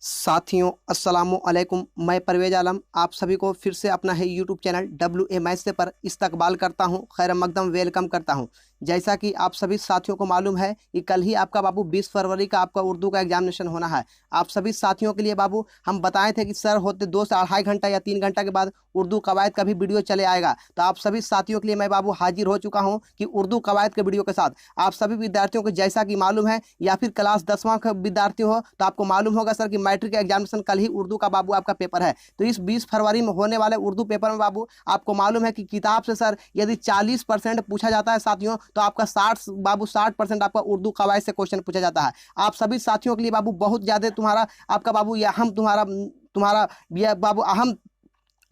साथियों अस्सलामु अलैकुम, मैं परवेज आलम आप सभी को फिर से अपना है यूट्यूब चैनल WA मैथ से पर इस्तकबाल करता हूं, खैर मकदम वेलकम करता हूं। जैसा कि आप सभी साथियों को मालूम है कि कल ही आपका बाबू 20 फरवरी का आपका उर्दू का एग्जामिनेशन होना है। आप सभी साथियों के लिए बाबू हम बताए थे कि सर होते 2 से 2.5 घंटा या 3 घंटा के बाद उर्दू कवायद का भी वीडियो चले आएगा। तो आप सभी साथियों के लिए मैं बाबू हाजिर हो चुका हूँ कि उर्दू कवायद के वीडियो के साथ आप सभी विद्यार्थियों को जैसा कि मालूम है या फिर क्लास 10वां का विद्यार्थी हो तो आपको मालूम होगा सर कि मैट्रिक एग्जामिनेशन कल ही उर्दू का बाबू आपका पेपर है। तो इस 20 फरवरी में होने वाले उर्दू पेपर में बाबू आपको मालूम है कि किताब से सर यदि 40% पूछा जाता है साथियों तो आपका 60% आपका उर्दू कवायद से क्वेश्चन पूछा जाता है। आप सभी साथियों के लिए बाबू बहुत ज्यादा तुम्हारा आपका बाबू यह अहम तुम्हारा तुम्हारा यह बाबू अहम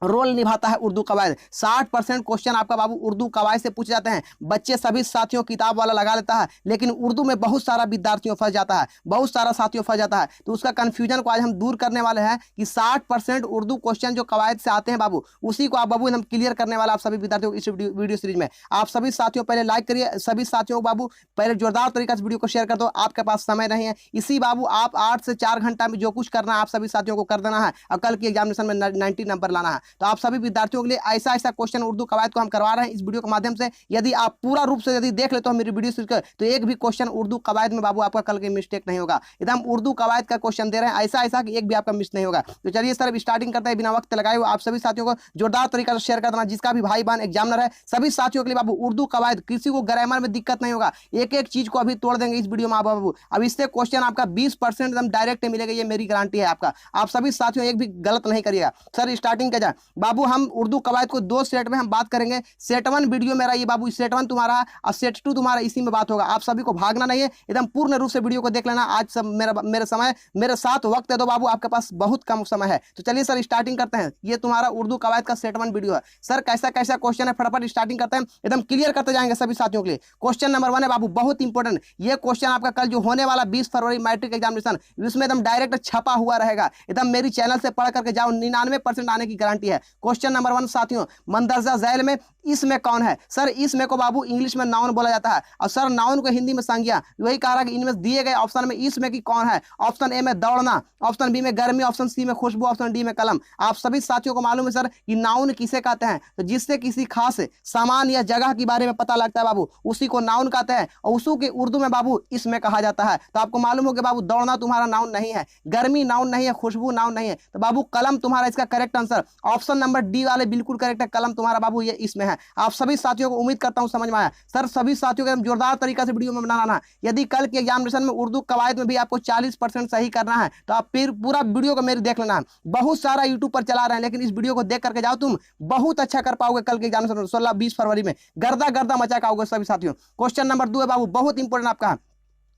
रोल निभाता है उर्दू कवायद। 60% क्वेश्चन आपका बाबू उर्दू कवायद से पूछे जाते हैं। बच्चे सभी साथियों किताब वाला लगा लेता है, लेकिन उर्दू में बहुत सारा विद्यार्थियों फंस जाता है, बहुत सारा साथियों फंस जाता है। तो उसका कंफ्यूजन को आज हम दूर करने वाले हैं कि 60% उर्दू क्वेश्चन जो कवायद से आते हैं बाबू उसी को आप बाबू हम क्लियर करने वाला आप सभी विद्यार्थियों को इस वीडियो सीरीज में। आप सभी साथियों पहले लाइक करिए, सभी साथियों को बाबू पहले जोरदार तरीके से वीडियो को शेयर कर दो। आपके पास समय नहीं है, इसी बाबू आप 8 से 4 घंटा में जो कुछ करना है आप सभी साथियों को कर देना है और कल की एग्जामिनेशन में 90 नंबर लाना है। तो आप सभी विद्यार्थियों के लिए ऐसा ऐसा क्वेश्चन उर्दू कवायद को हम करवा रहे हैं इस वीडियो के माध्यम से। यदि आप पूरा रूप से यदि देख ले तो मेरी वीडियो सीरीज तो एक भी क्वेश्चन उर्दू कवायद में बाबू आपका कल के मिस्टेक नहीं होगा। एकदम उर्दू कवायद का क्वेश्चन दे रहे हैं ऐसा ऐसा कि एक भी आपका मिस नहीं होगा। तो चलिए सर स्टार्टिंग करते हैं बिना वक्त लगाए हुए। आप सभी साथियों को जोरदार तरीके से शेयर कर देना, जिसका भी भाई बहन एग्जामिनर है सभी साथियों के लिए बाबू उर्दू कवायद किसी को ग्रामर में दिक्कत नहीं होगा, एक एक चीज को अभी तोड़ देंगे इस वीडियो में बाबू। अब इससे क्वेश्चन आपका 20% एकदम डायरेक्ट मिलेगा, ये मेरी गारंटी है आपका। आप सभी साथियों एक भी गलत नहीं करिएगा। सर स्टार्टिंग किया जाए बाबू, हम उर्दू कवायद को 2 सेट में हम बात करेंगे। सेट 1 वीडियो मेरा ये बाबू, सेट 1 तुम्हारा और सेट 2 तुम्हारा, इसी में बात होगा। आप सभी को भागना नहीं है, एकदम पूर्ण रूप से वीडियो को देख लेना। आज सब मेरे साथ वक्त है तो बाबू आपके पास बहुत कम समय है। तो चलिए सर स्टार्टिंग करते हैं। ये तुम्हारा उर्दू कवायद का सेट 1 वीडियो है। सर कैसा कैसा क्वेश्चन है फटाफट स्टार्टिंग करते हैं, एकदम क्लियर करते जाएंगे सभी साथियों के लिए। क्वेश्चन नंबर 1 है बाबू, बहुत इंपॉर्टेंट। ये क्वेश्चन आपका कल जो होने वाला 20 फरवरी मैट्रिक एग्जामिनेशन इसमें एकदम डायरेक्ट छपा हुआ रहेगा। एकदम मेरी चैनल से पढ़ करके जाओ, 99% आने की गारंटी है। क्वेश्चन नंबर 1 साथियों, मंदरजा झैल में इसमें कौन है? सर इसमें को बाबू इंग्लिश में नाउन बोला जाता है और सर नाउन को हिंदी में संज्ञा। वही कह रहा है कि इनमें दिए गए ऑप्शन में इसमें की कौन है? ऑप्शन ए में दौड़ना, ऑप्शन बी में गर्मी, ऑप्शन सी में खुशबू, ऑप्शन डी में कलम। आप सभी साथियों को मालूम है सर कि नाउन किसे कहते हैं? तो जिससे किसी खास सामान या जगह के बारे में पता लगता है बाबू उसी को नाउन कहते हैं और उसी के उर्दू में बाबू इसमें कहा जाता है। तो आपको मालूम हो कि बाबू दौड़ना तुम्हारा नाउन नहीं है, गर्मी नाउन नहीं है, खुशबू नाउन नहीं है। तो बाबू कलम तुम्हारा इसका correct answer option number D वाले बिल्कुल करेक्ट है। कलम तुम्हारा बाबू ये इसमें है। आप सभी साथियों को उम्मीद करता हूं समझ में आया। सर सभी साथियों को जोरदार तरीके से वीडियो में बनाना। यदि कल के एग्जामिनेशन में उर्दू कवायद में भी आपको 40% सही करना है तो आप फिर पूरा वीडियो को मेरे देख लेना। बहुत सारा यूट्यूब पर चला रहे हैं, लेकिन इस वीडियो को देख करके जाओ, तुम बहुत अच्छा कर पाओगे कल के एग्जामिनेशन 16-20 फरवरी में। गर्दा गर्दा मचा पाओगे सभी साथियों। क्वेश्चन नंबर 2 है बाबू, बहुत इंपॉर्टेंट आपका।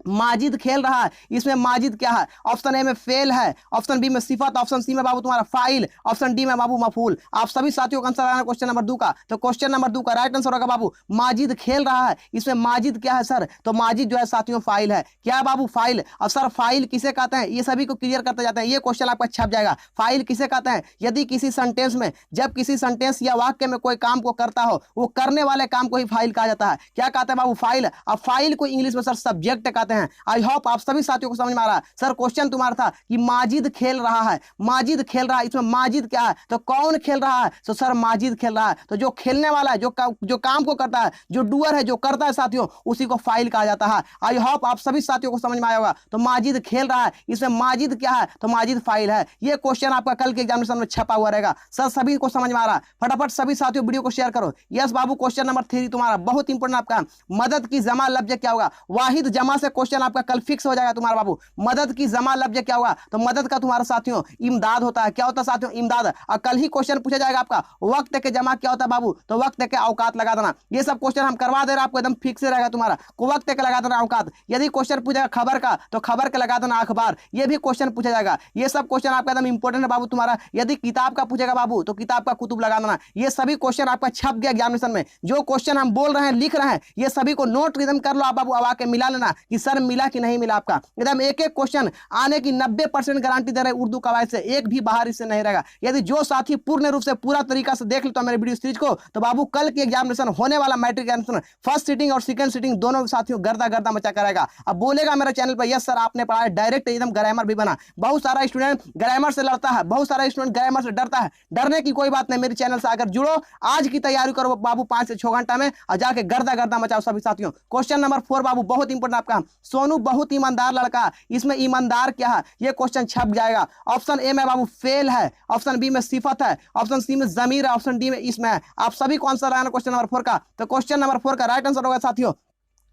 माजिद खेल रहा है, इसमें माजिद क्या है? ऑप्शन ए में फेल है, ऑप्शन बी में सिफत, ऑप्शन सी में बाबू तुम्हारा फाइल, ऑप्शन डी में बाबू मफूल। आप सभी साथियों का आंसर आना क्वेश्चन नंबर 2 का। तो क्वेश्चन नंबर 2 का राइट आंसर होगा बाबू माजिद खेल रहा है। इसमें माजिद क्या है सर? तो माजिद जो है साथियों फाइल है। क्या बाबू? फाइल। और सर फाइल किसे कहते हैं ये सभी को क्लियर करते जाते हैं, ये क्वेश्चन आपका छप जाएगा। फाइल किसे कहते हैं? यदि किसी सेंटेंस में जब किसी सेंटेंस या वाक्य में कोई काम को करता हो वो करने वाले काम को ही फाइल कहा जाता है। क्या कहते हैं बाबू? फाइल। अब फाइल को इंग्लिश में सर सब्जेक्ट कहते हैं। आई होप आप सभी साथियों को समझ में आ रहा है। सर क्वेश्चन तुम्हारा था कि माजिद खेल रहा है, माजिद खेल रहा है, इसमें माजिद क्या है? तो कौन खेल रहा है? तो सर माजिद खेल रहा है। तो जो खेलने वाला है, जो काम को करता है, जो डूअर है, जो करता है साथियों, उसी को फाइल कहा जाता है। आई होप आप सभी साथियों को समझ में आया होगा। तो माजिद खेल रहा है, इसमें माजिद क्या है? तो माजिद फाइल है। ये क्वेश्चन आपका कल के एग्जामिनेशन में छपा हुआ रहेगा। सर सभी को समझ में आ रहा है? फटाफट सभी साथियों वीडियो को शेयर करो। यस बाबू, क्वेश्चन नंबर 3 तुम्हारा बहुत इंपॉर्टेंट आपका। मदद की जमा लफ्ज क्या होगा? वाहिद जमा से क्वेश्चन आपका कल फिक्स हो जाएगा तुम्हारा बाबू। मदद की जमा लफ्ज क्या होगा? तो मदद का तुम्हारा साथियों इमदाद होता है। क्या होता है साथियों? इमदाद। और कल ही क्वेश्चन पूछा जाएगा आपका वक्त के जमा क्या होता है बाबू? तो वक्त के औकात लगा देना। ये सब क्वेश्चन हम करवा दे रहे हैं आपको, एकदम फिक्स रहेगा तुम्हारा। वक्त के लगा देना औकात। यदि क्वेश्चन पूछेगा खबर का तो खबर के लगा देना अखबार। ये भी क्वेश्चन पूछा जाएगा। ये सब क्वेश्चन आपका एकदम इंपॉर्टेंट है बाबू तुम्हारा। यदि किताब का पूछेगा बाबू तो किताब का कुतुब लगा देना। ये सभी क्वेश्चन आपका छप गया एग्जामिनेशन में। जो क्वेश्चन हम बोल रहे हैं लिख रहे हैं ये सभी को नोट एकदम कर लो आप बाबू, अब आके मिला लेना कि सर मिला कि नहीं मिला आपका। एकदम एक एक क्वेश्चन आने की 90% गारंटी दे रहे उर्दू कवायद से, एक भी बाहर इससे नहीं रहेगा। यदि जो साथी पूर्ण रूप से पूरा तरीका से देख लेते मेरे वीडियो सीरीज को, तो बाबू कल की एग्जामिनेशन होने वाला मैट्रिक एग्जामिनेशन फर्स्ट सीटिंग और सेकंड सीटिंग दोनों साथियों गर्दा गर्दा मचा करेगा। अब बोलेगा मेरे चैनल पर यस सर आपने पढ़ा है, डायरेक्ट एकदम ग्रामर भी बना। बहुत सारा स्टूडेंट ग्रामर से लड़ता है, बहुत सारा स्टूडेंट ग्रामर से डरता है। डरने की कोई बात नहीं, मेरे चैनल से आकर जुड़ो, आज की तैयारी करो बाबू 5 से 6 घंटा में और जाके गर्दा गर्दा मचाओ सभी साथियों। क्वेश्चन नंबर 4 बाबू बहुत इंपॉर्टेंट आपका, सोनू बहुत ईमानदार लड़का, इसमें ईमानदार क्या है ये क्वेश्चन छप जाएगा। ऑप्शन ए में बाबू फेल है, ऑप्शन बी में सिफत है, ऑप्शन सी में जमीर है, ऑप्शन डी में इसमें है। आप सभी को आंसर आना क्वेश्चन नंबर 4 का। तो क्वेश्चन नंबर 4 का राइट आंसर होगा साथियों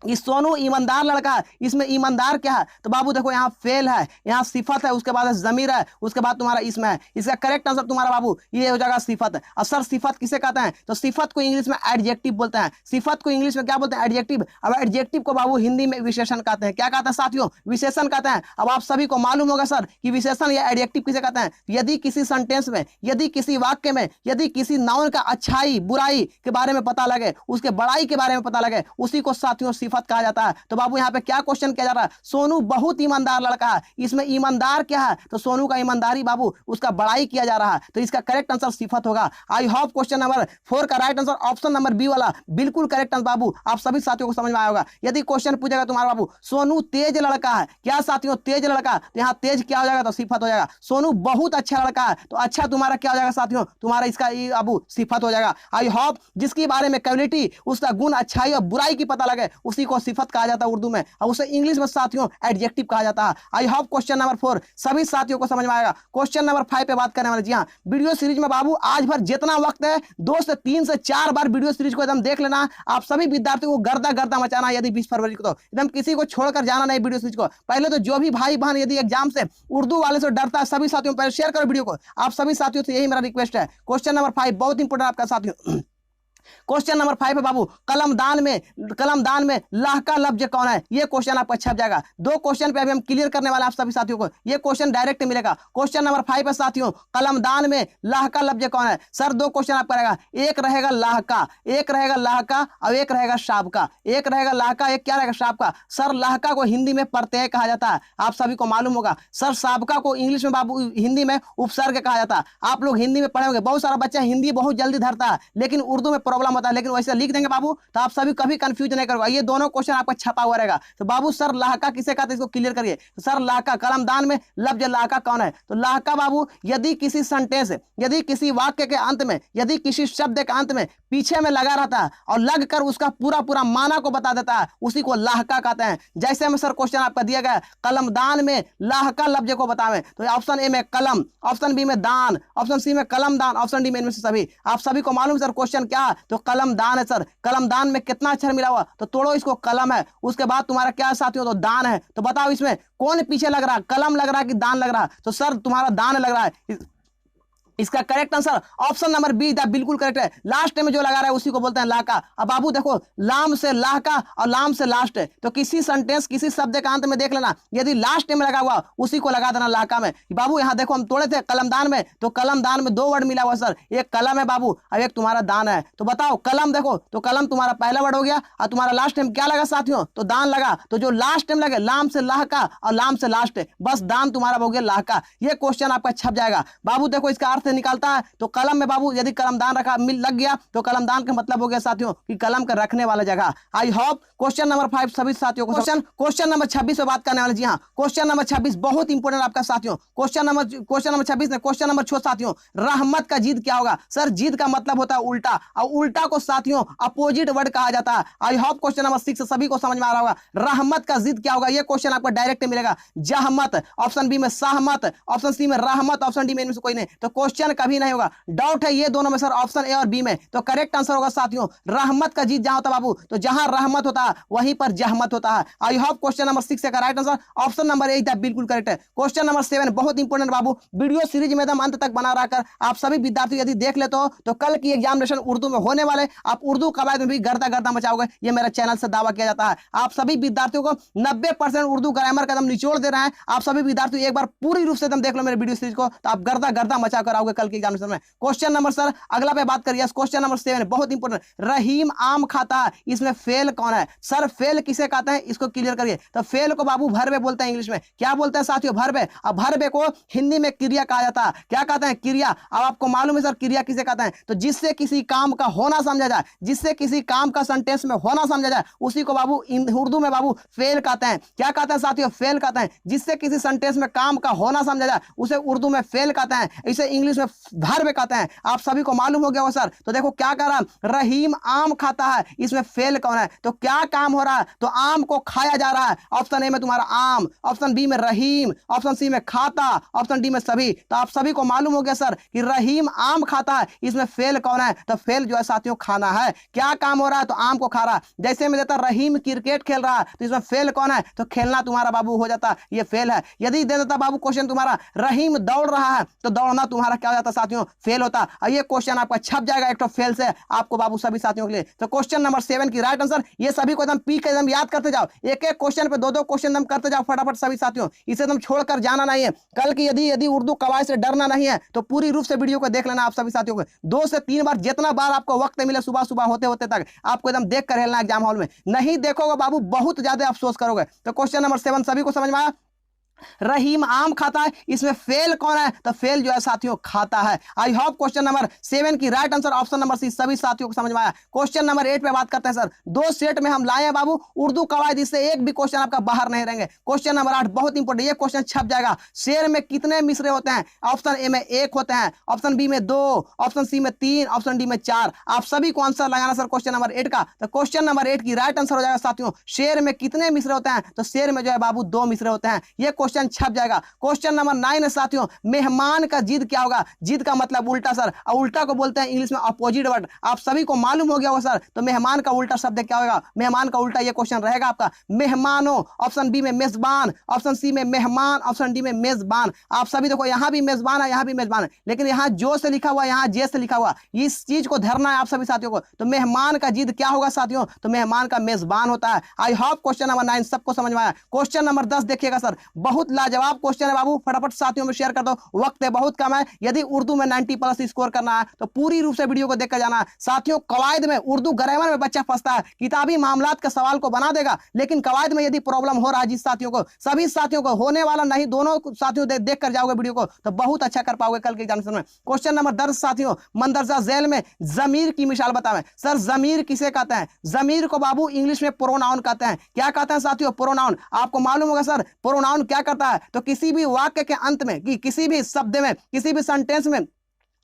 इस सोनू ईमानदार लड़का है, इसमें ईमानदार क्या है, तो बाबू देखो यहाँ फेल है, यहाँ सिफत है, उसके बाद जमीर है, उसके बाद तुम्हारा इसमें है। इसका करेक्ट आंसर तुम्हारा बाबू ये हो जाएगा सिफत है। और सर सिफत किसे कहते हैं, तो सिफत को इंग्लिश में एडजेक्टिव बोलते हैं। सिफत को इंग्लिश में क्या बोलते हैं, एडजेक्टिव। अब एडजेक्टिव को बाबू हिंदी में विशेषण कहते हैं। क्या कहते हैं साथियों, विशेषण कहते हैं। अब आप सभी को मालूम होगा सर कि विशेषण या एडजेक्टिव किसे कहते हैं। यदि किसी सेंटेंस में, यदि किसी वाक्य में, यदि किसी नाउन का अच्छाई बुराई के बारे में पता लगे, उसके बड़ाई के बारे में पता लगे, उसी को साथियों सिफत कहा जाता है। तो बाबू यहाँ पे क्या क्वेश्चन किया जा रहा है, सोनू बहुत ईमानदार लड़का है, इसमें ईमानदार क्या है, तो सोनू का ईमानदारी बाबू उसका बड़ाई किया जा रहा है। तो इसका करेक्ट आंसर सिफत होगा। आई होप क्वेश्चन नंबर 4 का right answer option number B वाला बिल्कुल करेक्ट आंसर बाबू आप सभी साथियों को समझ में आया होगा। यदि क्वेश्चन पूछेगा तुम्हारा बाबू सोनू तेज लड़का है, क्या साथियों तेज लड़का, तो यहाँ तेज क्या हो जाएगा, तो सिफत हो जाएगा। सोनू बहुत अच्छा लड़का है, तो अच्छा तुम्हारा क्या हो जाएगा साथियों, तुम्हारा इसका बाबू सिफत हो जाएगा। आई होप जिसके बारे में क्वालिटी, उसका गुण, अच्छाई और बुराई की पता लगे, उसी को सिफत कहा जाता है उर्दू में, और उसे इंग्लिश में साथियों एडजेक्टिव कहा जाता है। आई होप क्वेश्चन नंबर 4 सभी साथियों को समझ में आएगा। क्वेश्चन नंबर 5 पे बात करने वाले। जी हाँ, वीडियो सीरीज में बाबू आज भर जितना वक्त है 2 से 3 से 4 बार वीडियो सीरीज को एकदम देख लेना। आप सभी विद्यार्थियों को गर्दा गर्दा मचाना। यदि 20 फरवरी को तो एकदम किसी को छोड़कर जाना नहीं वीडियो सीरीज को। पहले तो जो भी भाई बहन यदि एग्जाम से उर्दू वाले से डरता है, सभी साथियों पहले शेयर करो वीडियो को। आप सभी साथियों से यही मेरा रिक्वेस्ट है। क्वेश्चन नंबर 5 बहुत इंपॉर्टेंट आपका साथियों। क्वेश्चन नंबर 5 है बाबू, कलमदान में लाह का लफ्ज कौन है, ये क्वेश्चन आपका छप जाएगा। 2 क्वेश्चन पे अभी हम क्लियर करने वाले आप सभी साथियों को, ये क्वेश्चन डायरेक्ट मिलेगा। क्वेश्चन नंबर 5 है साथियों, कलमदान में लाह का लफ्ज कौन है। सर 2 क्वेश्चन आपका रहेगा, एक रहेगा लाह का, एक रहेगा लाह का और एक रहेगा शाब का। एक रहेगा लाह का, एक क्या रहेगा शाब का। सर लाह का को हिंदी में प्रत्यय कहा जाता है, आप सभी को मालूम होगा। सर साबका को इंग्लिश में बाबू हिंदी में उपसर्ग कहा जाता है। आप लोग हिंदी में पढ़े होंगे, बहुत सारा बच्चा हिंदी बहुत जल्दी धरता है, लेकिन उर्दू में प्रॉब्लम होता है, लेकिन वैसे लिख देंगे बाबू तो आप सभी कभी कंफ्यूज नहीं करोगे। ये दोनों क्वेश्चन आपका छपा हुआ रहेगा। तो बाबू सर लाहका किसे कहते हैं, इसको क्लियर करिए। तो सर लाहका, कलमदान में लफ्ज लाहका कौन है, तो लाहका बाबू यदि किसी सेंटेंस, यदि किसी वाक्य के अंत में, यदि किसी शब्द के अंत में पीछे में लगा रहता है और लगकर उसका पूरा पूरा माना को बता देता है, उसी को लाहका कहते हैं। जैसे में सर क्वेश्चन आपका दिया गया, कलमदान में लाहका लफ्ज को बतावें, तो ऑप्शन ए में कलम, ऑप्शन बी में दान, ऑप्शन सी में कलमदान, ऑप्शन डी में इनमें से सभी। आप सभी को मालूम सर क्वेश्चन क्या है, तो कलमदान है सर। कलमदान में कितना अक्षर मिला हुआ, तो तोड़ो इसको, कलम है, उसके बाद तुम्हारा क्या है साथियों, तो दान है। तो बताओ इसमें कौन पीछे लग रहा है, कलम लग रहा है कि दान लग रहा है, तो सर तुम्हारा दान लग रहा है। इसका correct answer option number B बिल्कुल करेक्ट है। लास्ट में जो लगा रहा है उसी को बोलते हैं लाका। अब बाबू देखो, लाम से लाह का और लाम से लास्ट है, तो किसी सेंटेंस किसी शब्द के अंत में देख लेना, यदि लास्ट में लगा हुआ उसी को लगा देना लाका में। बाबू यहाँ देखो हम तोड़े थे कलमदान में, तो कलमदान में 2 वर्ड मिला हुआ सर, एक कलम है बाबू और एक तुम्हारा दान है। तो बताओ कलम देखो, तो कलम तुम्हारा पहला वर्ड हो गया और तुम्हारा लास्ट में क्या लगा साथियों, तो दान लगा। तो जो लास्ट में लगे लाम से लाह का और लाम से लास्ट है, बस दान तुम्हारा हो गया लाह का। ये क्वेश्चन आपका छप जाएगा। बाबू देखो इसका अर्थ निकालता है, तो कलम में बाबू यदि कलमदान रखा मिल लग गया, तो कलमदान का मतलब हो गया साथियों कि कलम का रखने वाला जगह। आई होप क्वेश्चन नंबर 5 सभी साथियों को क्वेश्चन नंबर 26 पे बात करने वाले। जी हाँ, क्वेश्चन नंबर 26 बहुत इंपॉर्टेंट आपका साथियों। क्वेश्चन नंबर 26 ने क्वेश्चन नंबर 6 साथियों, रहमत का जिद क्या होगा। सर जिद का मतलब होता है उल्टा, और उल्टा को साथियों अपोजिट वर्ड कहा जाता है। आई होप क्वेश्चन नंबर 6 सभी को समझ में आ रहा होगा। रहमत का जिद क्या होगा, ये क्वेश्चन आपको डायरेक्ट मिलेगा। जहमत, ऑप्शन बी में सहमत, ऑप्शन सी में रहमत, ऑप्शन डी में इनमें से कोई नहीं, तो क्वेश्चन कभी नहीं होगा। डाउट है ये दोनों में सर ऑप्शन ए और बी में, तो करेक्ट आंसर होगा साथियों रहमत का जिद। जहां होता बाबू, तो जहां रहमत होता है वहीं पर जहमत होता है। आई होप क्वेश्चन नंबर 6 का right answer option number A बिल्कुल करेक्ट है। क्वेश्चन नंबर 7 बहुत इंपॉर्टेंट बाबू, वीडियो सीरीज में एकदम अंत तक बना रहकर आप सभी विद्यार्थी यदि देख लेते हो तो कल की एग्जामिनेशन उर्दू में होने वाले, आप उर्दू कवायद में भी गर्दा गर्दा मचाओगे, ये मेरा चैनल से दावा किया जाता है। आप सभी विद्यार्थियों को 90% उर्दू ग्रामर का एकदम निचोड़ दे रहे हैं। आप सभी विद्यार्थी एक बार पूरी रूप से एकदम देख लो मेरे वीडियो सीरीज को, तो आप गर्दा गर्दा मचा कर आओगे। पाओगे कल के एग्जामिनेशन में। क्वेश्चन नंबर सर अगला पे बात करिए, क्वेश्चन नंबर 7 बहुत इंपॉर्टेंट, रहीम आम खाता है, इसमें फेल कौन है? सर फेल किसे कहते हैं, इसको क्लियर करिए। तो फेल को बाबू वर्ब बोलते हैं, इंग्लिश में क्या बोलते हैं साथियों? वर्ब। अब वर्ब को हिंदी में क्रिया कहा जाता है, क्या कहते हैं? क्रिया। अब आपको मालूम है सर क्रिया किसे कहते हैं? तो जिससे किसी काम का होना समझा जाए, जिससे किसी काम का सेंटेंस में होना समझा जाए, उसी को बाबू उर्दू में बाबू फेल कहते हैं। क्या कहते हैं साथियों? फेल कहते हैं। जिससे किसी सेंटेंस में काम का होना समझा जाए उसे उर्दू में फेल कहते हैं, इसे इंग्लिश में वर्ब कहते हैं। आप सभी को मालूम हो गया हो सर। तो देखो क्या कह रहा है, रहीम आम खाता है, इसमें फेल कौन है? तो क्या काम हो रहा है? तो आम को खाया जा रहा है। ऑप्शन ए में तुम्हारा आम, ऑप्शन बी में रहीम, ऑप्शन सी में खाता, ऑप्शन डी में सभी। तो आप सभी को मालूम हो गया सर कि रहीम आम खाता है, इसमें फेल कौन है? तो फेल जो है साथियों खाना है। क्या काम हो रहा है? तो आम को खा रहा है। जैसे में देता रहीम क्रिकेट खेल रहा है, तो इसमें फेल कौन है? तो खेलना तुम्हारा बाबू हो जाता, ये फेल है। यदि दे देता बाबू क्वेश्चन तुम्हारा रहीम दौड़ रहा है, तो दौड़ना तुम्हारा क्या हो जाता साथियों? फेल होता। और ये क्वेश्चन आपका छप जाएगा एक तो फेल से आपको बाबू सभी साथियों के लिए। तो क्वेश्चन नंबर 7 की राइट आंसर, ये सभी को एकदम पी के एकदम याद करते जाओ, एक एक क्वेश्चन पे दो क्वेश्चन एकदम करते जाओ फटाफट सभी साथियों, इसे एकदम छोड़कर जाना नहीं है। कल की यदि उर्दू कवायद से डरना नहीं है तो पूरी रूप से वीडियो को देख लेना आप सभी साथियों को। 2 से 3 बार, जितना बार आपको वक्त मिले सुबह सुबह होते होते तक आपको एकदम देख कर हेलना एग्जाम हॉल में। नहीं देखोगे बाबू बहुत ज्यादा अफसोस करोगे। तो क्वेश्चन नंबर 7 सभी को समझ में आया? रहीम आम खाता है, इसमें फेल कौन है? तो फेल जो है साथियों खाता है। आई होप क्वेश्चन नंबर 7 की right answer option number C सभी साथियों को समझ में आया। क्वेश्चन नंबर 8 पे बात करते हैं सर। 2 सेट में हम लाए हैं बाबू उर्दू कवायद, इससे एक भी क्वेश्चन आपका बाहर नहीं रहेंगे। क्वेश्चन नंबर 8 बहुत इंपॉर्टेंट, ये क्वेश्चन छप जाएगा। शेर में कितने मिसरे होते हैं? ऑप्शन ए में 1 होते हैं, ऑप्शन बी में 2, ऑप्शन सी में 3, ऑप्शन डी में 4। आप सभी को आंसर लगाना सर क्वेश्चन नंबर 8 का। तो क्वेश्चन नंबर 8 की राइट आंसर हो जाएगा साथियों, शेर में कितने मिसरे होते हैं? तो शेर में जो है बाबू 2 मिसरे होते हैं। ये क्वेश्चन छप जाएगा। क्वेश्चन नंबर 9 है साथियों, मेहमान का जिद क्या होगा? जिद का मतलब उल्टा सर, और उल्टा को बोलते हैं इंग्लिश में अपोजिट वर्ड। आप सभी को मालूम हो गया होगा सर। तो मेहमान का उल्टा शब्द क्या होगा? मेहमान का उल्टा ये क्वेश्चन रहेगा आपका मेहमानों। ऑप्शन बी में मेजबान, ऑप्शन सी में मेहमान, ऑप्शन डी में मेजबान। आप सभी देखो यहाँ भी मेजबान है, यहाँ भी मेजबान है, लेकिन यहाँ जो से लिखा हुआ, यहाँ जे से लिखा हुआ, इस चीज को धरना है आप सभी साथियों को। तो मेहमान का जिद क्या होगा साथियों? तो मेहमान का मेजबान होता है। आई होप क्वेश्चन नंबर 9 सबको समझ में आया। क्वेश्चन नंबर 10 देखिएगा सर, बहुत लाजवाब क्वेश्चन है बाबू, फटाफट साथियों में शेयर कर दो, वक्त है बहुत कम है। यदि उर्दू में 90+ स्कोर करना है तो पूरी रूप से वीडियो को देखकर जाना है साथियों। कवायद में उर्दू ग्रामर में बच्चा फंसता है, किताबी मामलात का सवाल को बना देगा, लेकिन कवायद में यदि प्रॉब्लम हो रहा है जिस साथियों को, सभी साथियों को होने वाला नहीं, दोनों साथियों देख कर जाओगे वीडियो को तो बहुत अच्छा कर पाओगे कल के एग्जामिनेशन में। क्वेश्चन नंबर 10 साथियों, मंदरजा झैल में जमीर की मिसाल बताएं। सर जमीर किसे कहते हैं? जमीर को बाबू इंग्लिश में प्रोनाउन कहते हैं। क्या कहते हैं साथियों? प्रोनाउन। आपको मालूम होगा सर प्रोनाउन क्या करता है? तो किसी भी वाक्य के अंत में, कि किसी भी शब्द में, किसी भी सेंटेंस में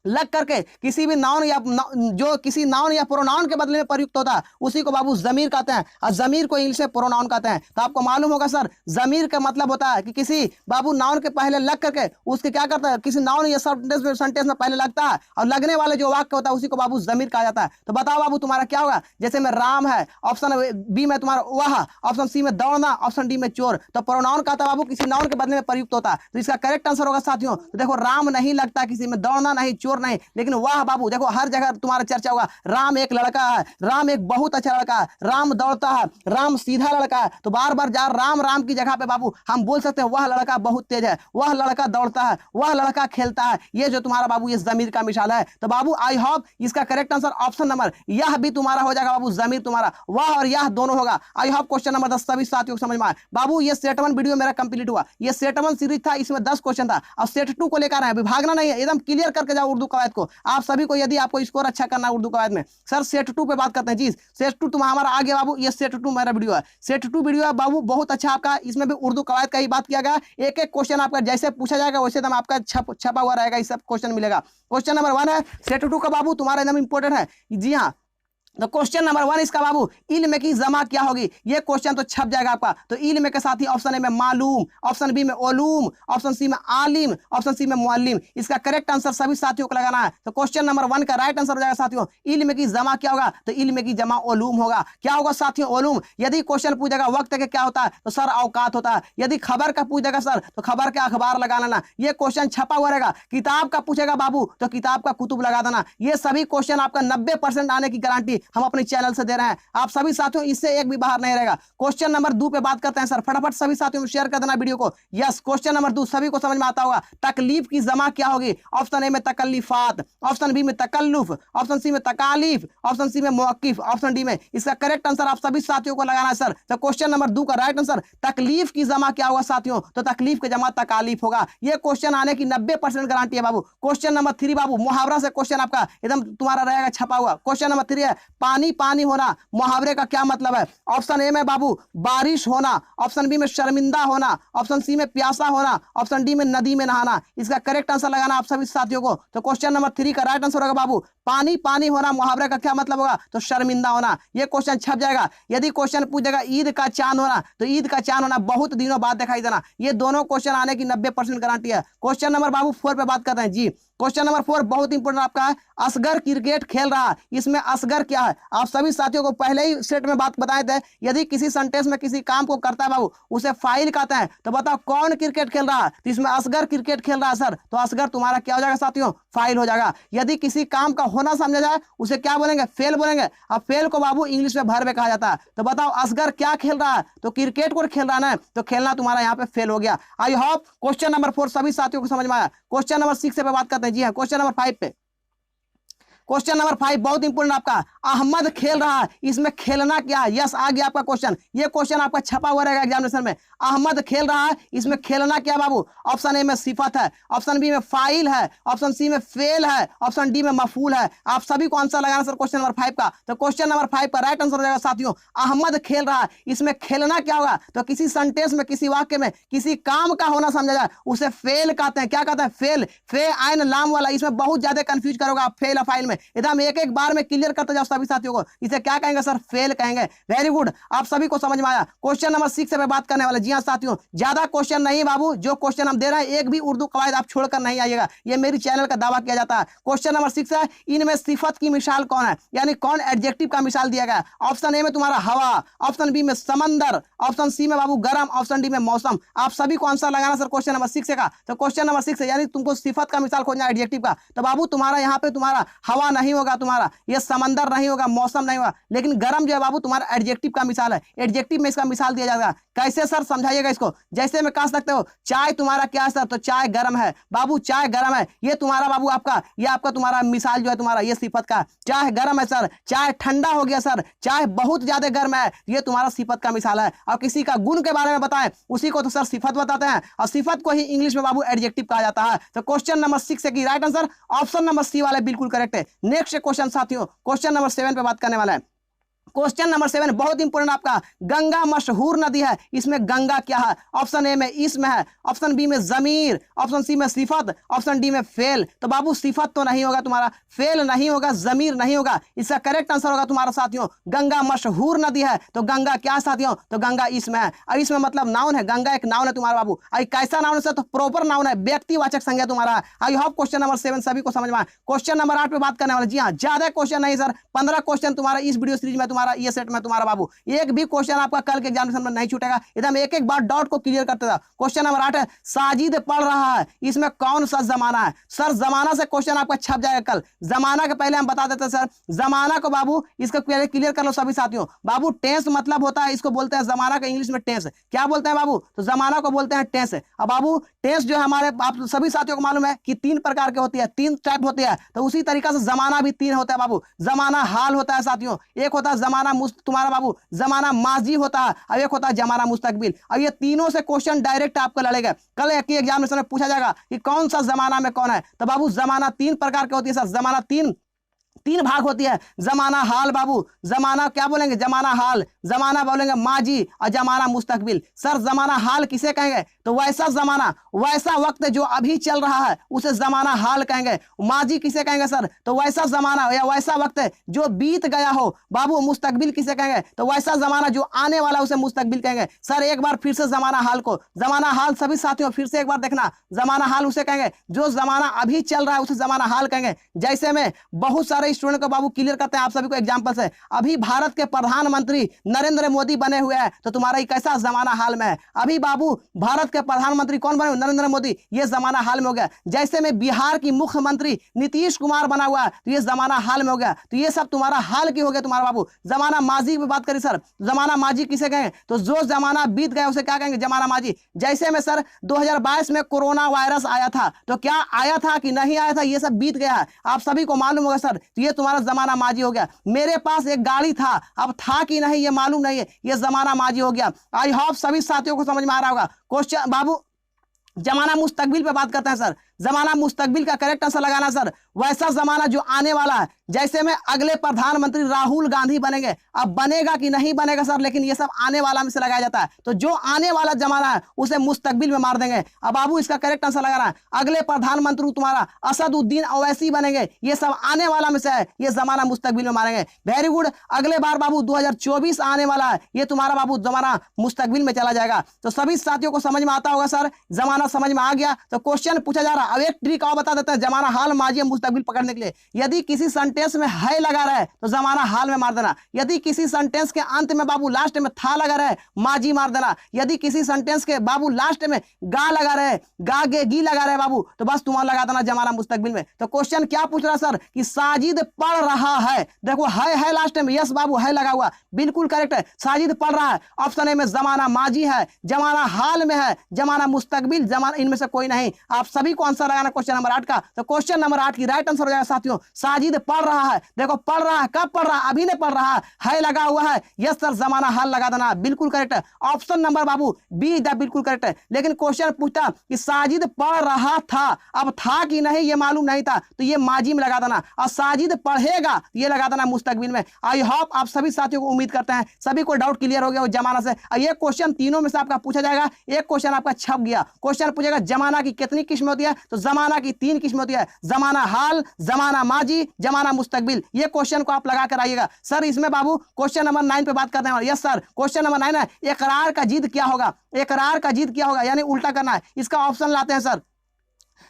लग करके किसी भी नाउन या जो किसी नाउन या प्रोनाउन के बदले में प्रयुक्त होता है उसी को बाबू जमीर कहते हैं, और जमीर को इंग्लिश में प्रोनाउन कहते हैं। तो आपको मालूम होगा सर जमीर का मतलब होता है कि किसी बाबू नाउन के पहले लग करके उसके क्या करता है, किसी नाउन या सेंटेंस में पहले लगता है और लगने वाले जो वाक्य होता है उसी को बाबू जमीर कहा जाता है। तो बताओ बाबू तुम्हारा क्या होगा? जैसे में राम है, ऑप्शन बी में तुम्हारा वह, ऑप्शन सी में दौड़ना, ऑप्शन डी में चोर। तो प्रोनाउन कहता है बाबू किसी नाउन के बदले में प्रयुक्त होता है। तो इसका करेक्ट आंसर होगा साथियों, तो देखो राम नहीं लगता किसी में, दौड़ना नहीं, चोर नहीं, लेकिन वाह बाबू देखो हर जगह तुम्हारा चर्चा होगा। राम एक लड़का है, राम एक बहुत अच्छा लड़का है, राम दौड़ता है, राम सीधा लड़का है। तो बार बार जा राम राम की जगह पे बाबू हम बोल सकते हैं वह लड़का बहुत तेज है, वह लड़का दौड़ता है, वह लड़का खेलता है। ये जो तुम्हारा बाबू ये जमीर का मिसाल है। तो बाबू आई होप इसका करेक्ट आंसर ऑप्शन नंबर यह भी तुम्हारा हो जाएगा बाबू, जमीर तुम्हारा वह और यह दोनों होगा। आई होप क्वेश्चन नंबर 10 सभी साथियों को समझ में आया। बाबू ये सेट 1 वीडियो मेरा कंप्लीट हुआ, ये सेट 1 सीरीज था, इसमें 10 क्वेश्चन था। अब सेट 2 को लेकर आए, भागना नहीं है, एकदम क्लियर करके जाओ उर्दू कवायद को। आप सभी को यदि आपको स्कोर अच्छा करना है उर्दू कवायद में, सर सेट 2 पे बात करते हैं जी। सेट 2 तुम्हारा हमारा आ गया बाबू, ये सेट 2 मेरा वीडियो है, सेट 2 वीडियो है बाबू बहुत अच्छा आपका। इसमें भी उर्दू कवायद का ही बात किया गया, एक एक क्वेश्चन आपका जैसे पूछा जाएगा वैसे एकदम आपका छपा हुआ रहेगा, इस सब क्वेश्चन मिलेगा। क्वेश्चन नंबर 1 है सेट 2 का बाबू तुम्हारा एकदम इंपॉर्टेंट है जी हाँ। तो क्वेश्चन नंबर 1 इसका बाबू इल्म की जमा क्या होगी? ये क्वेश्चन तो छप जाएगा आपका। तो इल्म के साथ ही ऑप्शन ए में मालूम, ऑप्शन बी में ओलूम, ऑप्शन सी में आलिम, ऑप्शन सी में मुअल्लिम। इसका करेक्ट आंसर सभी साथियों को लगाना है। तो क्वेश्चन नंबर 1 का राइट आंसर हो जाएगा साथियों इल्म की जमा क्या होगा? तो इल्म की जमा ओलूम होगा। क्या होगा साथियों? ओलूम। यदि क्वेश्चन पूछेगा वक्त के क्या होता है तो सर औकात होता है। यदि खबर का पूछेगा सर तो खबर के अखबार लगा लेना, ये क्वेश्चन छपा हुआ रहेगा। किताब का पूछेगा बाबू तो किताब का कुतुब लगा देना। ये सभी क्वेश्चन आपका 90% आने की गारंटी, हम अपने चैनल से दे रहे हैं। आप सभी साथियों इससे एक भी बाहर नहीं रहेगा। क्वेश्चन नंबर 2 पे बात करते हैं सर। फटाफट सभी साथियों शेयर कर देना वीडियो को। यस, क्वेश्चन नंबर 2 सभी को समझ में आता होगा। तकलीफ की जमा क्या होगी? ऑप्शन ए में तकल्लीफात, ऑप्शन बी में तकल्लुफ, ऑप्शन सी में तकालीफ, ऑप्शन सी में मौकिफ, ऑप्शन डी में। इसका करेक्ट आंसर आप सभी साथियों को लगाना है सर। तो क्वेश्चन नंबर 2 का राइट आंसर तकलीफ की जमा क्या होगा साथियों? तो तकलीफ की जमा तकालीफ होगा। ये क्वेश्चन आने की 90% गारंटी है बाबू। क्वेश्चन नंबर 3 बाबू मुहावरा से क्वेश्चन आपका एकदम तुम्हारा रहेगा छपा हुआ। क्वेश्चन नंबर 3 है पानी पानी होना, मुहावरे का क्या मतलब है? ऑप्शन ए में बाबू बारिश होना, ऑप्शन बी में शर्मिंदा होना, ऑप्शन सी में प्यासा होना, ऑप्शन डी में नदी में नहाना। इसका करेक्ट आंसर लगाना आप सभी साथियों को। तो क्वेश्चन नंबर 3 का राइट आंसर होगा बाबू पानी पानी होना, मुहावरे का क्या मतलब होगा? तो शर्मिंदा होना। ये क्वेश्चन छप जाएगा। यदि क्वेश्चन पूछ देगा ईद का चांद होना, तो ईद का चांद होना बहुत दिनों बाद दिखाई देना। ये दोनों क्वेश्चन आने की 90% गारंटी है। क्वेश्चन नंबर बाबू 4 पे बात करते हैं जी। क्वेश्चन नंबर 4 बहुत इंपोर्टेंट आपका है। असगर क्रिकेट खेल रहा है, इसमें असगर क्या है? आप सभी साथियों को पहले ही सेट में बात बताए थे, यदि किसी सेंटेंस में किसी काम को करता है बाबू उसे फाइल कहते हैं। तो बताओ कौन क्रिकेट खेल रहा है? तो इसमें असगर क्रिकेट खेल रहा है सर। तो असगर तुम्हारा क्या हो जाएगा साथियों? फाइल हो जाएगा। यदि किसी काम का होना समझा जाए उसे क्या बोलेंगे? फेल बोलेंगे। अब फेल को बाबू इंग्लिश में वर्ब कहा जाता है। तो बताओ असगर क्या खेल रहा है? तो क्रिकेट को खेल रहा है ना, तो खेलना तुम्हारा यहाँ पे फेल हो गया। आई होप क्वेश्चन नंबर 4 सभी साथियों को समझ में आया। क्वेश्चन नंबर 6 पे बात करते हैं जी हाँ। क्वेश्चन नंबर 5 पे, क्वेश्चन नंबर 5 बहुत इंपोर्टेंट आपका। अहमद खेल रहा है, इसमें खेलना क्या है? यस, आ गया आपका क्वेश्चन। ये क्वेश्चन आपका छपा हुआ रहेगा एग्जामिनेशन में। अहमद खेल रहा है, इसमें खेलना क्या बाबू? ऑप्शन ए में सिफत है, ऑप्शन बी में फाइल है, ऑप्शन सी में फेल है, ऑप्शन डी में मफूल है। आप सभी को आंसर लगाना सर क्वेश्चन नंबर 5 का। तो क्वेश्चन नंबर 5 का राइट आंसर हो जाएगा साथियों अहमद खेल रहा है। इसमें खेलना क्या होगा? तो किसी सेंटेंस में, किसी वाक्य में किसी काम का होना समझा जाए उसे फेल कहते हैं। क्या कहते हैं? फेल। फे आइन लाम वाला, इसमें बहुत ज्यादा कंफ्यूज करोगे आप फेल और फाइल में। एकदम एक एक बार में क्लियर करते जाओ सभी साथियों को। इसे क्या कहेंगे सर? फेल कहेंगे। वेरी गुड, आप सभी को समझ में आया। क्वेश्चन नंबर 6 पे बात करने वाले। जी हाँ साथियों, ज्यादा क्वेश्चन नहीं बाबू, जो क्वेश्चन हम दे रहे हैं एक भी उर्दू कवायद आप छोड़कर नहीं आइएगा, ये मेरी चैनल का दावा किया जाता है। क्वेश्चन नंबर 6 है इनमें सिफत की मिसाल कौन है? यानी कौन एडजेक्टिव का मिसाल दिया गया? ऑप्शन ए में तुम्हारा हवा, ऑप्शन बी में समंदर, ऑप्शन सी में बाबू गर्म, ऑप्शन डी में मौसम। आप सभी को आंसर लगाना सर क्वेश्चन नंबर 6 का। तो क्वेश्चन नंबर 6 है यानी तुमको सिफत का मिसाल खोजना एडजेक्टिव का। तो बाबू तुम्हारा यहाँ पे तुम्हारा हवा नहीं होगा, तुम्हारा ये समंदर नहीं होगा, मौसम नहीं होगा, लेकिन गर्म जो है बाबू तुम्हारा एडजेक्टिव का मिसाल है। एडजेक्टिव में इसका मिसाल दिया जाएगा। कैसे सर? समझाइएगा इसको। जैसे में कह सकते हो चाय तुम्हारा क्या है सर? तो चाय गर्म है बाबू, चाय गर्म है। ये तुम्हारा बाबू आपका, ये आपका तुम्हारा मिसाल जो है तुम्हारा ये सिफत का। चाय गर्म है सर, चाय ठंडा हो गया सर, चाय बहुत ज्यादा गर्म है, ये तुम्हारा सिफत का मिसाल है। और किसी का गुण के बारे में बताएं उसी को तो सर सिफत बताते हैं, और सिफत को ही इंग्लिश में बाबू एडजेक्टिव कहा जाता है। तो क्वेश्चन नंबर 6 की right answer option number C वाले बिल्कुल करेक्ट है। नेक्स्ट क्वेश्चन साथियों, क्वेश्चन नंबर 7 पे बात करने वाला है। क्वेश्चन नंबर 7 बहुत इंपोर्टेंट आपका। गंगा मशहूर नदी है, इसमें गंगा क्या है? ऑप्शन ए में इसम है, ऑप्शन बी में जमीर, ऑप्शन सी में सिफत, ऑप्शन डी में फेल। तो बाबू सिफत तो नहीं होगा तुम्हारा, फेल नहीं होगा, जमीर नहीं होगा। इसका करेक्ट आंसर होगा तुम्हारा साथियों गंगा मशहूर नदी है। तो गंगा क्या साथियों? तो गंगा इसम है, और इसमें मतलब नाउन है। गंगा एक नाउन है तुम्हारा बाबू। आई कैसा नाउन है? तो प्रॉपर नाउन है, व्यक्तिवाचक संज्ञा तुम्हारा। आई होप क्वेश्चन नंबर 7 सभी को समझ में आया। क्वेश्चन नंबर 8 पे बात करने वाले। जी हाँ, ज्यादा क्वेश्चन नहीं सर, 15 क्वेश्चन तुम्हारा इस वीडियो सीरीज में, तुम्हारा ये सेट में तुम्हारा बाबू एक भी क्वेश्चन आपका कल के एग्जामिनेशन में नहीं छूटेगा। एकदम एक एक बार डाउट को क्लियर करते था। क्वेश्चन नंबर 8 है साजिद पढ़ रहा है, इसमें कौन सा जमाना है? सर जमाना से क्वेश्चन आपका छप जाएगा कल। जमाना के पहले हम बता देते सर, जमाना को बाबू इसको पहले क्लियर कर लो सभी साथियों। बाबू टेंस मतलब होता है, इसको बोलते हैं जमाना का इंग्लिश में टेंस। क्या बोलते हैं बाबू? तो जमाना को बोलते हैं टेंस। अब बाबू टेंस जो है हमारे आप सभी साथियों को मालूम है कि 3 प्रकार के होती है, 3 टाइप होती है। तो उसी तरीका से जमाना भी 3 होता है बाबू। जमाना हाल होता है साथियों, एक होता है जमाना तुम्हारा बाबू जमाना माजी होता है, और एक होता है जमाना मुस्तकबिल। और ये तीनों से क्वेश्चन डायरेक्ट आपको लड़ेगा। कल एक एग्जामिनेशन में पूछा जाएगा कि कौन सा जमाना में कौन है। तो बाबू जमाना 3 प्रकार के होती है सर। जमाना 3 भाग होती है। जमाना हाल बाबू, जमाना क्या बोलेंगे? जमाना हाल, जमाना बोलेंगे माजी, और जमाना मुस्तकबिल। सर जमाना हाल किसे कहेंगे? तो वैसा जमाना, वैसा वक्त जो अभी चल रहा है उसे जमाना हाल कहेंगे। माजी किसे कहेंगे सर? तो वैसा जमाना या वैसा वक्त जो बीत गया हो। बाबू मुस्तकबिल किसे कहेंगे? तो वैसा जमाना जो आने वाला उसे मुस्तकबिल कहेंगे। सर एक बार फिर से जमाना हाल को, जमाना हाल सभी साथियों फिर से एक बार देखना, जमाना हाल उसे कहेंगे जो जमाना अभी चल रहा है उसे जमाना हाल कहेंगे। जैसे में बहुत सारे सारे स्टूडेंट को बाबू क्लियर करते हैं आप सभी को एग्जाम्पल से। अभी भारत के प्रधानमंत्री नरेंद्र मोदी बने हुए हैं, तो तुम्हारा ये कैसा जमाना हाल में है? अभी बाबू भारत के प्रधानमंत्री कौन बने? नरेंद्र मोदी। ये जमाना हाल में हो गया। जैसे में बिहार की मुख्यमंत्री नीतीश कुमार बना हुआ है, तो ये जमाना हाल में हो गया। तो ये सब तुम्हारा हाल की हो गया तुम्हारा बाबू। जमाना माजी की बात करें सर, जमाना माजी किसे कहें? तो जो जमाना बीत गया उसे क्या कहेंगे? जमाना माजी। जैसे में सर 2022 में कोरोना वायरस आया था, तो क्या आया था कि नहीं आया था, ये सब बीत गया है, आप सभी को मालूम होगा सर। तो ये तुम्हारा जमाना माजी हो गया। मेरे पास एक गाड़ी था, अब था कि नहीं ये मालूम नहीं है, ये जमाना माजी हो गया। आई होप सभी साथियों को समझ में आ रहा होगा। क्वेश्चन बाबू जमाना मुस्तकबिल पे बात करते हैं सर। जमाना मुस्तकबिल का करेक्ट आंसर लगाना सर, वैसा जमाना जो आने वाला है। जैसे में अगले प्रधानमंत्री राहुल गांधी बनेंगे, अब बनेगा कि नहीं बनेगा सर, लेकिन ये सब आने वाला में से लगाया जाता है। तो जो आने वाला जमाना है उसे मुस्तकबिल में मार देंगे। अब बाबू इसका करेक्ट आंसर लगाना है, अगले प्रधानमंत्री तुम्हारा असदुद्दीन ओवैसी बनेंगे, ये सब आने वाला में से है, ये जमाना मुस्तकबिल में मारेंगे। Very good. अगले बार बाबू 2024 आने वाला है, ये तुम्हारा बाबू जमाना मुस्तकबिल में चला जाएगा। तो सभी साथियों को समझ में आता होगा सर, जमाना समझ में आ गया। तो क्वेश्चन पूछा जा रहा है। अब एक ट्रिक और बता देते हैं जमाना हाल माजी मुस्तकबिल पकड़ने के लिए। यदि किसी सेंटेंस में है लगा रहा है तो जमाना हाल में मार देना। यदि किसी सेंटेंस के अंत में बाबू लास्ट में था लगा रहा है, माजी मार देना। यदि किसी सेंटेंस के बाबू लास्ट में गा लगा रहे, गा गे गी लगा रहे बाबू, तो बस तुम्हारा लगा देना जमाना मुस्तकबिल में। तो क्वेश्चन क्या पूछ रहा सर कि साजिद पढ़ रहा है। देखो है लास्ट में, यस बाबू है लगा हुआ, बिल्कुल करेक्ट है। साजिद पढ़ रहा है। ऑप्शन ए में जमाना माजी है, जमाना हाल में है, जमाना मुस्तकबिल, जमाना इनमें से कोई नहीं। आप सभी को आंसर लगाना क्वेश्चन नंबर 8 का। तो क्वेश्चन नंबर 8 की राइट आंसर हो जाएगा साथियों, साजिद पढ़ रहा है। देखो पढ़ रहा है, कब पढ़ रहा है? अभी नहीं पढ़ रहा है लगा हुआ है, यस सर जमाना हाल लगा देना, बिल्कुल करेक्ट है। Option number Babu be the बिल्कुल करेक्ट है। लेकिन क्वेश्चन पूछता कि साजिद पढ़ रहा था, अब था कि नहीं ये मालूम नहीं था, तो ये माजी में लगा देना। और साजिद पढ़ेगा, ये लगा देना मुस्तकबिल में। आई होप आप सभी साथियों को उम्मीद करते हैं सभी को डाउट क्लियर हो गया उस जमाना से। ये क्वेश्चन तीनों में से आपका पूछा जाएगा, एक क्वेश्चन आपका छप गया। क्वेश्चन पूछेगा जमाना की कितनी किस्म होती है, तो जमाना की 3 किस्म होती है, जमाना हाल, जमाना माजी, जमाना मुस्तकबिल। ये क्वेश्चन को आप लगा कर आइएगा सर। इसमें बाबू क्वेश्चन नंबर 9 पे बात करते हैं। यस सर, क्वेश्चन नंबर 9 है, इकरार का जिद क्या होगा? इकरार का जिद क्या होगा, यानी उल्टा करना है। इसका ऑप्शन लाते हैं सर।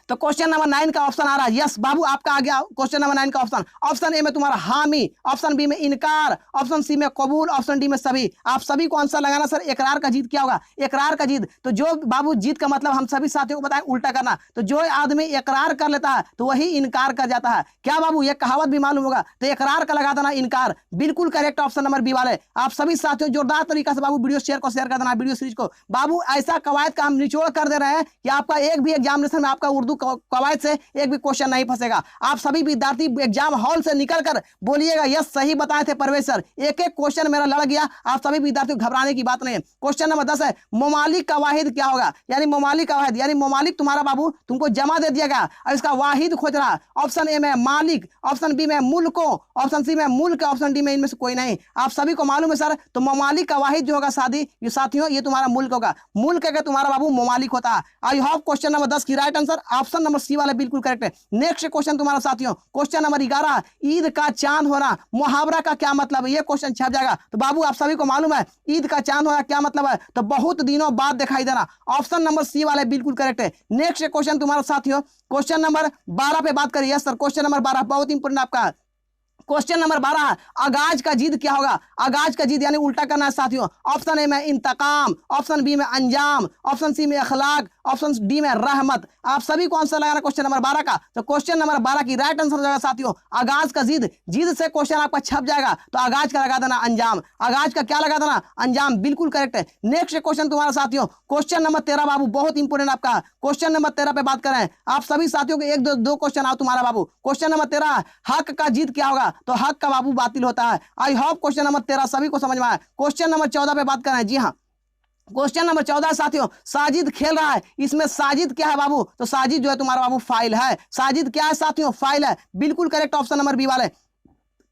तो क्वेश्चन नंबर 9 का ऑप्शन आ रहा है, यस बाबू आपका आ गया क्वेश्चन नंबर 9 का ऑप्शन। ऑप्शन ए में तुम्हारा हामी, ऑप्शन बी में इनकार, ऑप्शन सी में कबूल, ऑप्शन डी में सभी। आप सभी को आंसर लगाना सर। इकरार का जिद क्या होगा? इकरार का जिद, तो जो बाबू जिद का मतलब हम सभी साथियों को बताएं उल्टा करना। तो जो आदमी इकरार कर लेता है तो वही इनकार कर जाता है। क्या बाबू ये कहावत भी मालूम होगा? तो इकरार का लगा देना इनकार, बिल्कुल करेक्ट ऑप्शन नंबर बी वाले। आप सभी साथियों जोरदार तरीका से बाबू वीडियो शेयर कर देना, वीडियो सीरीज को। बाबू ऐसा कवायद का हम निचोड़ कर दे रहे हैं कि आपका एक भी एग्जामिनेशन में आपका उर्दू कवायद से एक भी क्वेश्चन नहीं फंसेगा। आप सभी विद्यार्थी एग्जाम हॉल से निकलकर बोलिएगा यस सही बताए थे परवेश सर, एक एक क्वेश्चन मेरा लड़ गया। आप सभी विद्यार्थियों घबराने की बात नहीं है। क्वेश्चन नंबर 10 है, ममालिक का वाहिद क्या होगा? यानी ममालिक का वाहिद, यानी ममालिक तुम्हारा बाबू तुमको जमा दे दिया गया और इसका वाहिद खोज रहा। ऑप्शन ए में मालिक, ऑप्शन बी में मुल्कों, ऑप्शन सी में मुल्क, ऑप्शन डी में इनमें से कोई नहीं। आप सभी को मालूम है सर, तो ममालिक का वाहिद जो होगा साथियों ये तुम्हारा मुल्क होगा। मुल्क का तुम्हारा बाबू ममालिक होता है। आई होप क्वेश्चन नंबर 10 की right answer option number C वाला बिल्कुल करेक्ट है। नेक्स्ट क्वेश्चन तुम्हारा साथियों, क्वेश्चन नंबर 11, ईद का चांद होना, मुहावरा का क्या मतलब है? ये क्वेश्चन छप जाएगा। तो बाबू आप सभी को मालूम है ईद का चांद होना क्या मतलब है? तो बहुत दिनों बाद दिखाई देना, ऑप्शन नंबर सी वाले बिल्कुल करेक्ट है। नेक्स्ट क्वेश्चन तुम्हारा साथियों, क्वेश्चन नंबर 12 पे बात करिए। यस सर, क्वेश्चन नंबर 12 बहुत इंपोर्टेंट आपका। क्वेश्चन नंबर 12, आगाज का जिद क्या होगा? आगाज का जिद यानी उल्टा करना है साथियों। ऑप्शन ए में इंतकाम, ऑप्शन बी में अंजाम, ऑप्शन सी में अखलाक, ऑप्शन डी में रहमत। आप सभी को आंसर लगाना क्वेश्चन नंबर 12 का। तो क्वेश्चन नंबर 12 की राइट आंसर हो जाएगा साथियों आगाज का जिद। जिद से क्वेश्चन आपका छप जाएगा, तो आगाज का लगा देना अंजाम। आगाज का क्या लगा देना? अंजाम, बिल्कुल करेक्ट है। नेक्स्ट क्वेश्चन तुम्हारा साथियों, क्वेश्चन नंबर 13 बाबू बहुत इंपोर्टेंट आपका। क्वेश्चन नंबर 13 पे बात करें। आप सभी साथियों के एक दो क्वेश्चन आओ तुम्हारा बाबू। क्वेश्चन नंबर 13, हक का जिद क्या होगा? तो हक का बाबू बातिल होता है। आई होप क्वेश्चन नंबर 13 सभी को समझ में आया। क्वेश्चन नंबर 14 पे बात करें। जी हाँ, क्वेश्चन नंबर 14 साथियों, साजिद खेल रहा है। इसमें साजिद क्या है बाबू? तो साजिद जो है तुम्हारा बाबू फाइल है। साजिद क्या है साथियों? फाइल है, बिल्कुल करेक्ट ऑप्शन नंबर बी वाले।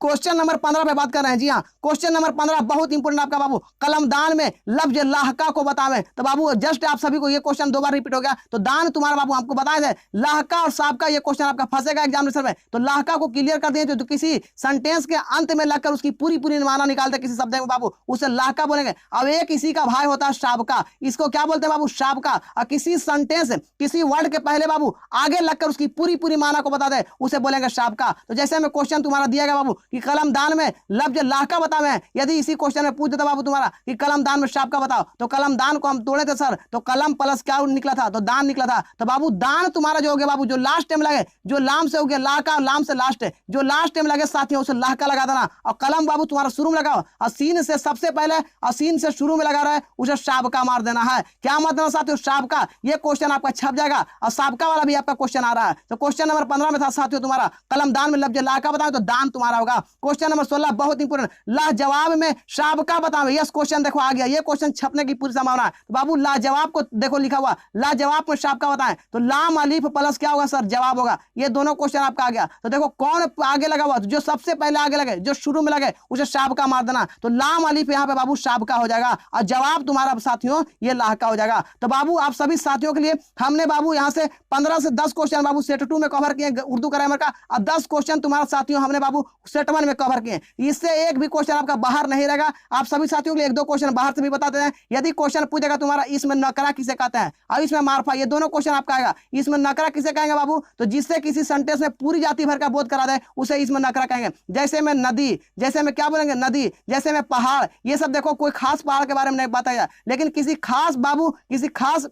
क्वेश्चन नंबर 15 पे बात कर रहे हैं। जी हाँ, क्वेश्चन नंबर 15 बहुत इंपोर्टेंट आपका बाबू, कलमदान में लफ्ज लाहका को बतावें। तो बाबू जस्ट आप सभी को ये क्वेश्चन 2 बार रिपीट हो गया। तो दान तुम्हारा बाबू हमको बताए थे, लाहका और साबका ये क्वेश्चन आपका फंसेगा एग्जामिनेशन में। तो लाहका को क्लियर कर दिए, जो किसी सेंटेंस के अंत में लगकर उसकी पूरी पूरी माना निकालते किसी शब्द में बाबू, उसे लाहका बोलेंगे। अब एक इसी का भाई होता है शाबका, इसको क्या बोलते हैं बाबू, शाबका। और किसी सेंटेंस किसी वर्ड के पहले बाबू आगे लगकर उसकी पूरी पूरी माना को बता दे, उसे बोलेंगे शाबका। तो जैसे में क्वेश्चन तुम्हारा दिया गया बाबू कि कलमदान में लफ्ज लाहका बतावे, यदि इसी क्वेश्चन में पूछ देता बाबू तुम्हारा कि कलमदान में शाबका बताओ, तो कलमदान को हम तोड़े थे सर, तो कलम प्लस क्या निकला था, तो दान निकला था। तो बाबू दान तुम्हारा जो हो गया बाबू, जो लास्ट टाइम लगे, जो लाम से हो गया लाहका, लाम से लास्ट है, जो लास्ट टाइम लगे साथियों उसे लाहका लगा देना। और कलम बाबू तुम्हारा शुरू में लगाओ, और सीन से सबसे पहले और सीन से शुरू में लगा रहा है, उसे शाबका मार देना है। क्या मत देना साथियों, शाबका। ये क्वेश्चन आपका छप जाएगा, और साबका वाला भी आपका क्वेश्चन आ रहा है। तो क्वेश्चन नंबर 15 में था साथियों तुम्हारा कलमदान में लफ्ज लाहका बताओ, तो दान तुम्हारा होगा। क्वेश्चन नंबर 16 बहुत इंपोर्टेंट, लाजवाब में शाबका बताओ। यस क्वेश्चन देखो आ गया, ये क्वेश्चन छपने की पूरी संभावना है। तो बाबू लाजवाब को देखो लिखा हुआ, लाजवाब में शाबका बताएं, तो लाम अलीफ प्लस क्या होगा सर, जवाब होगा। ये दोनों क्वेश्चन आपका आ गया। तो देखो कौन आगे लगा हुआ, जो सबसे पहले आगे लगे, जो शुरू में लगे, उसे शाबका मार देना। तो लाम अलीफ यहाँ पे बाबू शाबका हो जाएगा, और जवाब तुम्हारा साथियों ये लाहका हो जाएगा। तो बाबू आप सभी साथियों के लिए हमने बाबू यहाँ से 15 से 10 क्वेश्चन बाबू सेट 2 में कवर किए उर्दू ग्रामर का, और 10 क्वेश्चन तुम्हारा साथियों हमने बाबू सेट 1 में कवर किए। इससे एक भी क्वेश्चन आपका बाहर नहीं रहेगा। आप सभी साथियों के लिए 1-2 क्वेश्चन बाहर से भी बताते हैं। यदि क्वेश्चन पूछेगा तुम्हारा इसमें नकरा किसे कहते हैं और इसमें मारफा, ये दोनों क्वेश्चन आपका आएगा। इसमें नकरा किसे कहेंगे बाबू, तो जिससे किसी सेंटेंस में पूरी जाति भर का बोध करा दे, उसे इसमें नकरा कहेंगे। जैसे में नदी, जैसे में क्या बोलेंगे नदी, जैसे में पहाड़, ये सब देखो कोई खास पहाड़ के बारे में नहीं बताया, लेकिन किसी खास बाबू किसी खास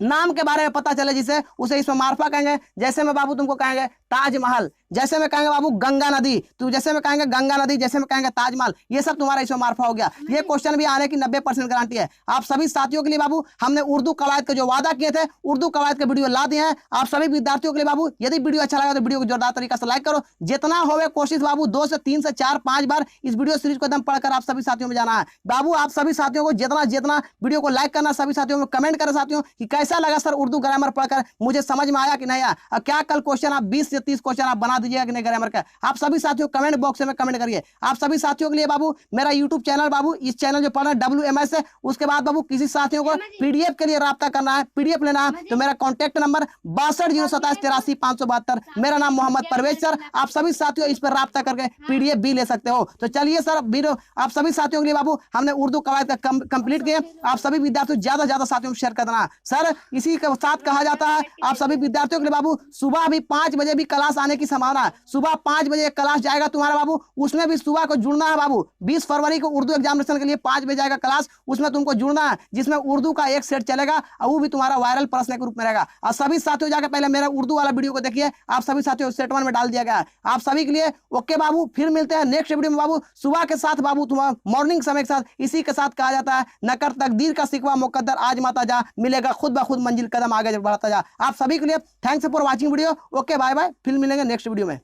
नाम के बारे में पता चले जिसे, उसे इसमें मारफा कहेंगे। जैसे में बाबू तुमको कहेंगे ताजमहल, जैसे में कहेंगे बाबू गंगा नदी, तो जैसे में कहेंगे गंगा नदी, जैसे में कहेंगे ताजमहल, ये सब तुम्हारा इसमें मारफा हो गया। ये क्वेश्चन भी आने की 90% गारंटी है। आप सभी साथियों के लिए बाबू हमने उर्दू कवायद के जो वादा किए थे, उर्दू कवायद के वीडियो ला दिए हैं आप सभी विद्यार्थियों के लिए बाबू। यदि वीडियो अच्छा लगा तो वीडियो को जोरदार तरीके से लाइक करो। जितना होवे कोशिश बाबू 2 से 3 से 4 5 बार इस वीडियो सीरीज को एकदम पढ़कर आप सभी साथियों में जाना है बाबू। आप सभी साथियों को जितना जितना वीडियो को लाइक करना, सभी साथियों में कमेंट करें साथियों कि कैसा लगा सर उर्दू ग्रामर पढ़कर, मुझे समझ में आया कि नहीं आया, और क्या कल क्वेश्चन आप 20 से 30 क्वेश्चन आप बना दीजिएगा कि नहीं ग्रामर का। आप सभी साथियों कमेंट बॉक्स में कमेंट करिए। आप सभी साथियों के लिए बाबू मेरा यूट्यूब चैनल बाबू, इस चैनल जो पढ़ना WMS है, उसके बाद बाबू किसी साथियों को पीडीएफ के लिए राब्ता करना है, पीडीएफ लेना है, तो मेरा कॉन्टैक्ट नंबर 6207838572। मेरा नाम मोहम्मद परवेज सर। आप सभी साथियों इस पर राब्ता करके पीडीएफ भी ले सकते हो। तो चलिए सर वीडियो आप सभी साथियों के लिए बाबू हमने उर्दू कवायद का कंप्लीट किया। आप सभी विद्यार्थियों ज्यादा ज्यादा साथियों को शेयर कर देना सर। इसी के साथ कहा जाता है आप सभी विद्यार्थियों के लिए बाबू सुबह भी 5 बजे भी क्लास आने की संभावना है। सुबह 5 बजे क्लास जाएगा तुम्हारा बाबू, उसमें भी सुबह को जुड़ना है बाबू। 20 फरवरी को उर्दू एग्जामिनेशन के लिए 5 बजे जाएगा क्लास, उसमें तुमको जुड़ना है, जिसमें उर्दू का एक सेट चलेगा और वो भी तुम्हारा वायरल प्रश्न के रूप में रहेगा। और सभी साथियों जाकर पहले मेरा उर्दू वाला वीडियो को देखिए, आप सभी साथियों सेट 1 में डाल दिया गया है आप सभी के लिए। ओके बाबू, फिर मिलते हैं नेक्स्ट वीडियो में बाबू। सुबह के साथ बाबू तुम्हारा मॉर्निंग समय के साथ, इसी के साथ कहा जाता है न कर तकदीर का सिकवा मुकद्दर आजमाता जा, मिलेगा खुद ब खुद मंजिल कदम आगे बढ़ता जा। आप सभी के लिए thanks for watching video. Okay bye bye, फिर मिलेंगे नेक्स्ट वीडियो में।